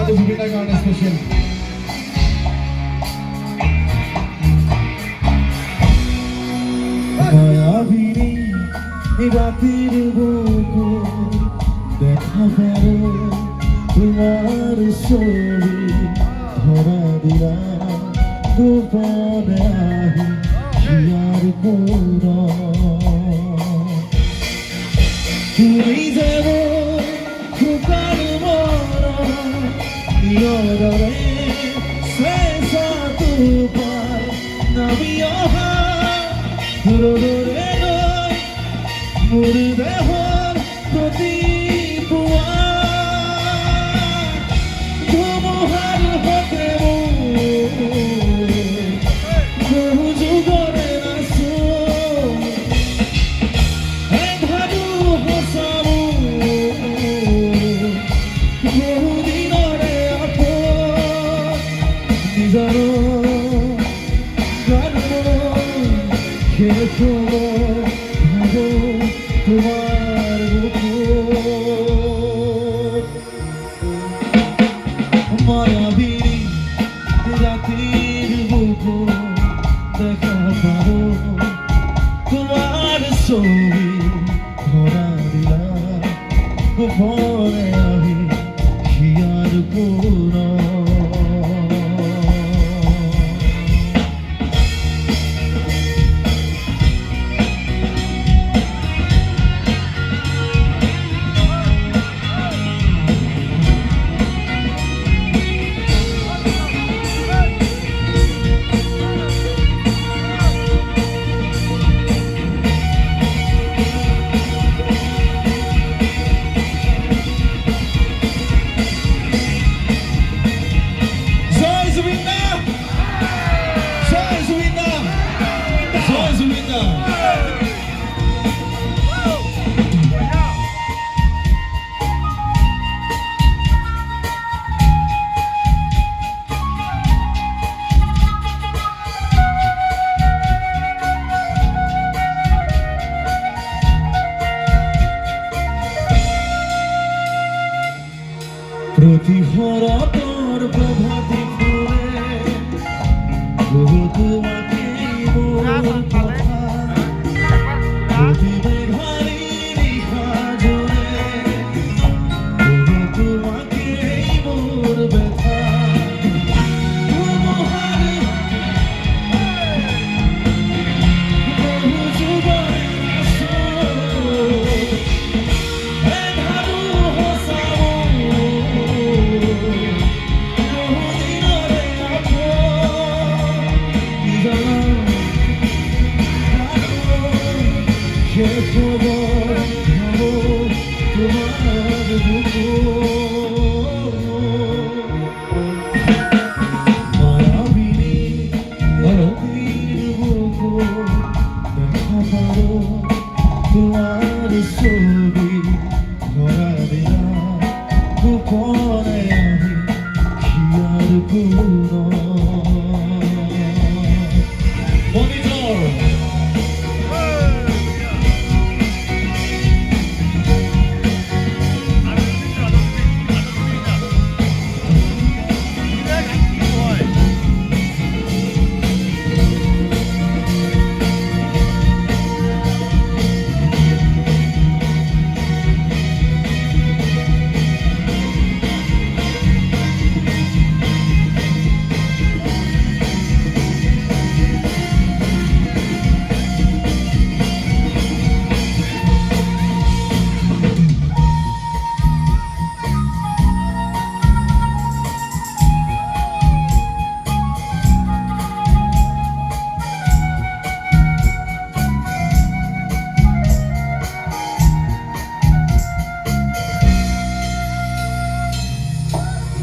Zubina गाना special মায়াবিনী রাতের বুকু দেখা পারো তোমার ছবি ধরা দিয়া গোপনে আহি হিয়ার কোন তুমি যেন খুকার মরা নিয়রে শেষা তুপার নামি অহা দূরে নয় মোর দেহর প্রতি ধুমুহার হতে বহু যুগরে নাচো হে ভাদু হসাবু বহু দিনরে আপন নিজর খেলো ভাবো তোমার মায়াবিনী রাতের বুকু দেখা পাবো তোমার ছবি ধরা দিলা গোপনে আহি হিয়ার কোন প্রতিভরা তোর প্রভাতী ফুলে বহু তোমাকে মোর কথা প্রতিবে ঘাড়ি লিখা জোরে বহু তোমাকে মোর ব্যথা বহু যুগরে মায়াবিনী রাতের বুকু দেখা পারো তোমার ছবি ধরা দিলা গোপনে আহি হিয়ার কোন মনিটর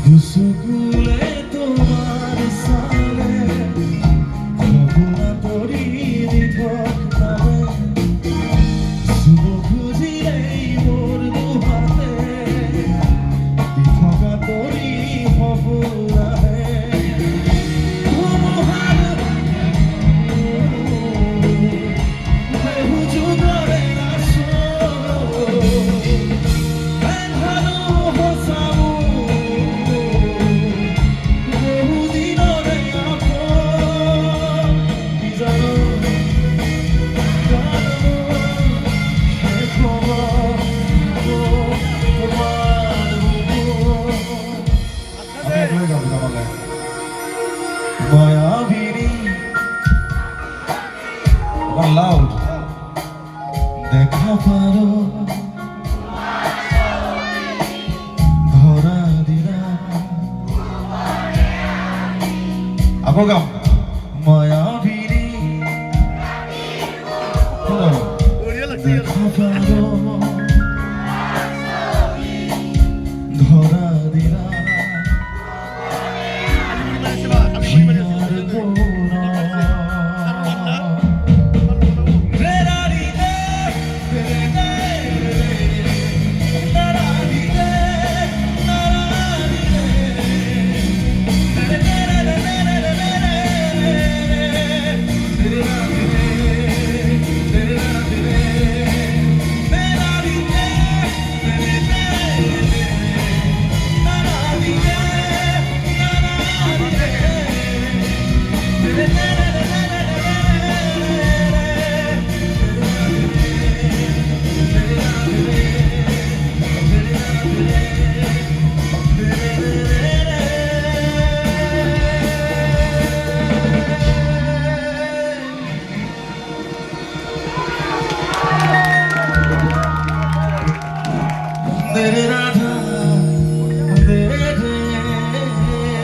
দুসুকুলে তোমার সালে খবরা তরি নিধক নামে শুভ খুঁজিলে মোর দুহাতে দিঠকা তরি হবুলাহে ধুমুহার বহু যুগরে নাচো হে ভালো হসাবু 사고감 마야비니 내 가봐요 너라리라 비아를 보라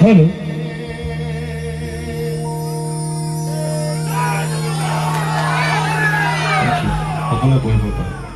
Hello. 덕분에 보여볼까요?